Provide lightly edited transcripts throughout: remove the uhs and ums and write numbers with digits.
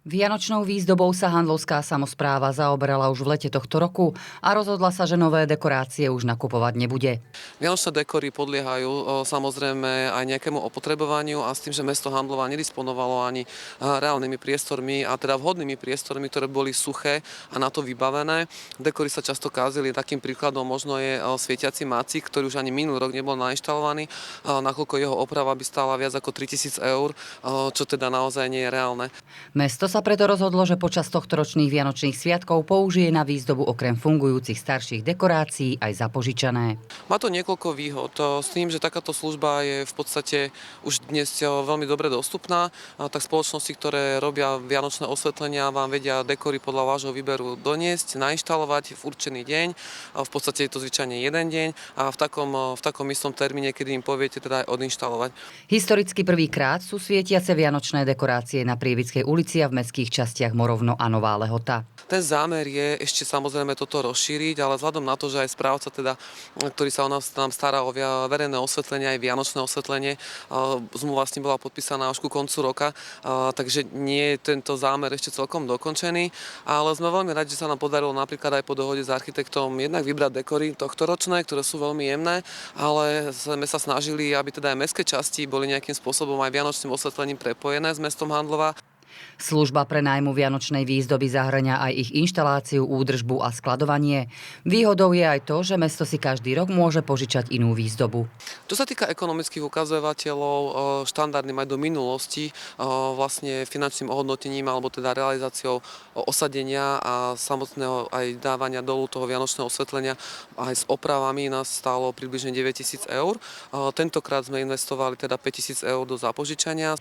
Vianočnou výzdobou sa handlovská samospráva zaoberala už v lete tohto roku a rozhodla sa, že nové dekorácie už nakupovať nebude. Vianočné dekory podliehajú samozrejme aj nejakému opotrebovaniu a s tým, že mesto Handlova nedisponovalo ani reálnymi priestormi a teda vhodnými priestormi, ktoré boli suché a na to vybavené. Dekory sa často kázili, takým príkladom možno je svietiaci mácik, ktorý už ani minulý rok nebol nainštalovaný, nakoľko jeho oprava by stála viac ako 3000 eur, čo teda naozaj nie je reálne. Mesto sa preto rozhodlo, že počas tohtoročných vianočných sviatkov použije na výzdobu okrem fungujúcich starších dekorácií aj zapožičané. Má to niekoľko výhod s tým, že takáto služba je v podstate už dnes veľmi dobre dostupná, tak spoločnosti, ktoré robia vianočné osvetlenia, vám vedia dekory podľa vášho výberu doniesť, nainštalovať v určený deň. V podstate je to zvyčajne jeden deň a v takom istom termíne, kedy im poviete teda aj odinštalovať. Historicky prvýkrát sú svietiace vianočné dekorácie na Prievidskej ulici a v mestských častiach Morovno a Nová Lehota. Ten zámer je ešte samozrejme toto rozšíriť, ale vzhľadom na to, že aj správca, ktorý sa nám stará o verejné osvetlenie, aj vianočné osvetlenie, zmluva s ním bola podpísaná už ku koncu roka, takže nie je tento zámer ešte celkom dokončený, ale sme veľmi radi, že sa nám podarilo napríklad aj po dohode s architektom jednak vybrať dekory tohtoročné, ktoré sú veľmi jemné, ale sme sa snažili, aby teda aj mestské časti boli nejakým spôsobom aj vianočným osvetlením prepojené s mestom Handlova. Služba prenájmu vianočnej výzdoby zahŕňa aj ich inštaláciu, údržbu a skladovanie. Výhodou je aj to, že mesto si každý rok môže požičať inú výzdobu. Čo sa týka ekonomických ukazovateľov, štandardným aj do minulosti, vlastne finančným ohodnotením alebo teda realizáciou osadenia a samotného aj dávania dolu toho vianočného osvetlenia aj s opravami nás stálo približne 9000 eur. Tentokrát sme investovali teda 5000 eur do zapožičania.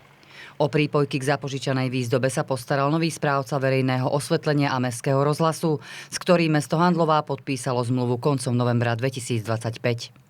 O prípojky k zapožičanej výzdobe sa postaral nový správca verejného osvetlenia a mestského rozhlasu, s ktorým mesto Handlová podpísalo zmluvu koncom novembra 2025.